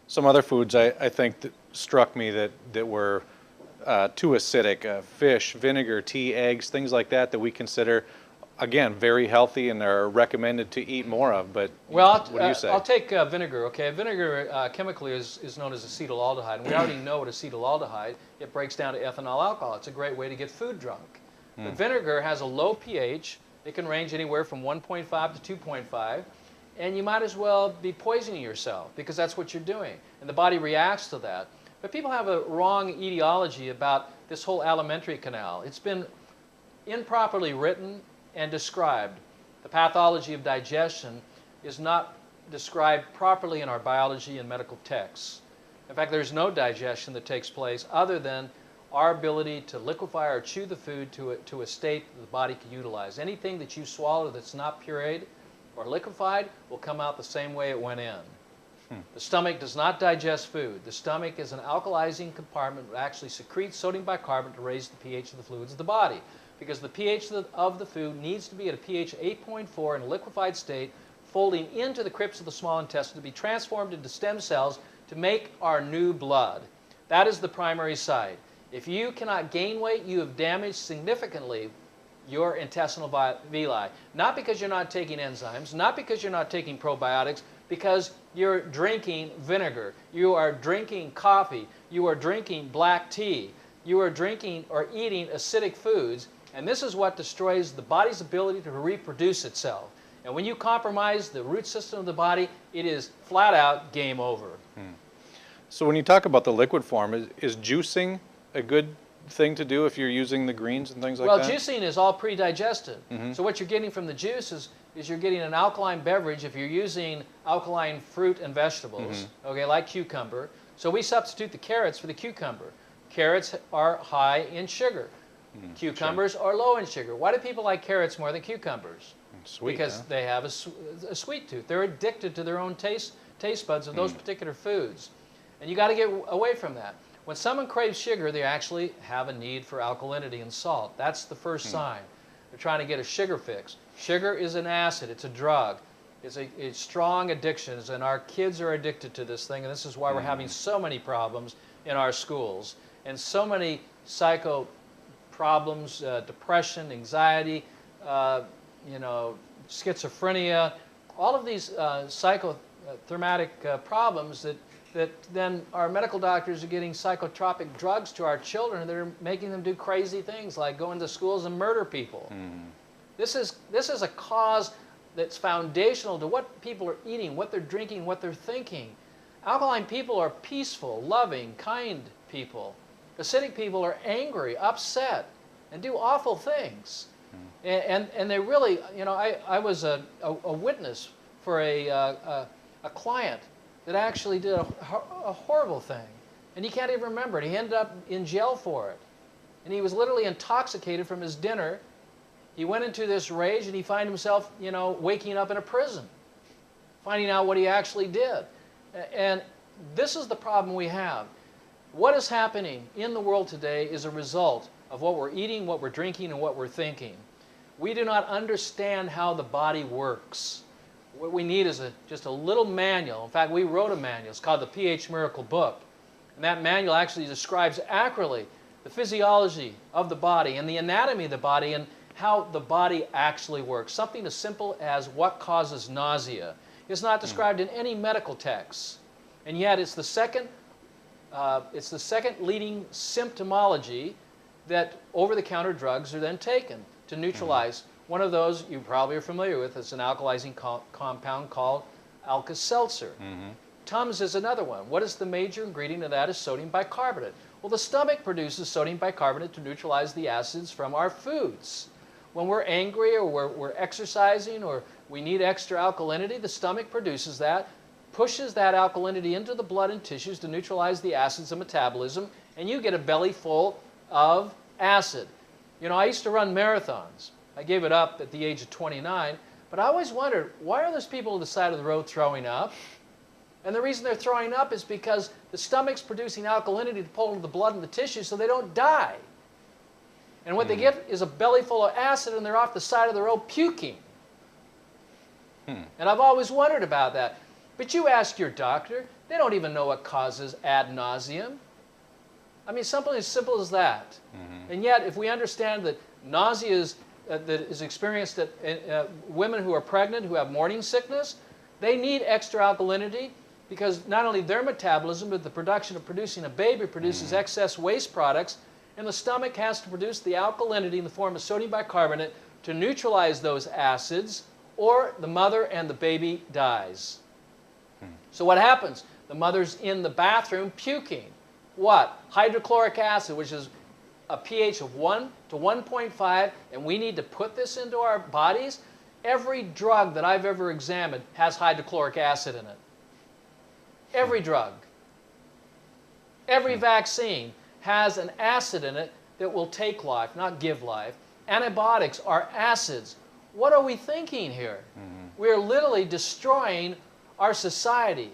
Some other foods I think that struck me that were too acidic, fish, vinegar, tea, eggs, things like that that we consider, again, very healthy and are recommended to eat more of. But Well, what do you say? I'll take vinegar, okay? Vinegar chemically is known as acetaldehyde. And we already know what acetaldehyde, it breaks down to ethanol alcohol. It's a great way to get food drunk. But vinegar has a low pH. It can range anywhere from 1.5 to 2.5. And you might as well be poisoning yourself because that's what you're doing. And the body reacts to that. But people have a wrong etiology about this whole alimentary canal. It's been improperly written and described. The pathology of digestion is not described properly in our biology and medical texts. In fact, there's no digestion that takes place other than our ability to liquefy or chew the food to a state that the body can utilize. Anything that you swallow that's not pureed or liquefied will come out the same way it went in. The stomach does not digest food. The stomach is an alkalizing compartment that actually secretes sodium bicarbonate to raise the pH of the fluids of the body. Because the pH of the food needs to be at a pH 8.4 in a liquefied state, folding into the crypts of the small intestine to be transformed into stem cells to make our new blood. That is the primary site. If you cannot gain weight, you have damaged significantly your intestinal villi. Not because you're not taking enzymes, not because you're not taking probiotics, because you're drinking vinegar, you are drinking coffee, you are drinking black tea, you are drinking or eating acidic foods, and this is what destroys the body's ability to reproduce itself. And when you compromise the root system of the body, it is flat out game over. So when you talk about the liquid form, is juicing a good thing to do if you're using the greens and things like that? Well, juicing is all pre-digested. So what you're getting from the juice is you're getting an alkaline beverage if you're using alkaline fruit and vegetables, okay, like cucumber. So we substitute the carrots for the cucumber. Carrots are high in sugar. Cucumbers are low in sugar. Why do people like carrots more than cucumbers? Sweet, because they have a sweet tooth. They're addicted to their own taste buds of those particular foods. And you got to get away from that. When someone craves sugar, they actually have a need for alkalinity and salt. That's the first sign. They're trying to get a sugar fix. Sugar is an acid. It's a drug. It's strong addictions, and our kids are addicted to this thing, and this is why we're having so many problems in our schools and so many psycho problems, depression, anxiety, schizophrenia, all of these psychothermatic problems that then our medical doctors are getting psychotropic drugs to our children that are making them do crazy things like go into schools and murder people. This is a cause that's foundational to what people are eating, what they're drinking, what they're thinking. Alkaline people are peaceful, loving, kind people. Acidic people are angry, upset, and do awful things. And they really, I was a witness for a client that actually did a horrible thing. And he can't even remember it. He ended up in jail for it. And he was literally intoxicated from his dinner. He went into this rage and he found himself, waking up in a prison, finding out what he actually did. And this is the problem we have. What is happening in the world today is a result of what we're eating, what we're drinking, and what we're thinking. We do not understand how the body works. What we need is just a little manual. In fact, we wrote a manual. It's called the pH Miracle Book. And that manual actually describes accurately the physiology of the body and the anatomy of the body and how the body actually works. Something as simple as what causes nausea is not described in any medical text. And yet it's the second leading symptomology that over-the-counter drugs are then taken to neutralize. One of those you probably are familiar with is an alkalizing compound called Alka-Seltzer. Tums is another one. What is the major ingredient of that? Is sodium bicarbonate. Well, the stomach produces sodium bicarbonate to neutralize the acids from our foods. When we're angry or we're exercising or we need extra alkalinity, the stomach produces that, pushes that alkalinity into the blood and tissues to neutralize the acids of metabolism, and you get a belly full of acid. I used to run marathons. I gave it up at the age of 29, but I always wondered, why are those people on the side of the road throwing up? And the reason they're throwing up is because the stomach's producing alkalinity to pull into the blood and the tissues so they don't die. And what they get is a belly full of acid and they're off the side of the road puking. And I've always wondered about that. But you ask your doctor, They don't even know what causes ad nauseum. I mean, something as simple as that. And yet, if we understand that nausea is, that is experienced at women who are pregnant, who have morning sickness, they need extra alkalinity because not only their metabolism, but the production of producing a baby produces excess waste products, and the stomach has to produce the alkalinity in the form of sodium bicarbonate to neutralize those acids, or the mother and the baby dies. So what happens? The mother's in the bathroom puking. What? Hydrochloric acid, which is a pH of 1 to 1.5, and we need to put this into our bodies. Every drug that I've ever examined has hydrochloric acid in it. Every drug. Every vaccine has an acid in it that will take life, not give life. Antibiotics are acids. What are we thinking here? We're literally destroying our society.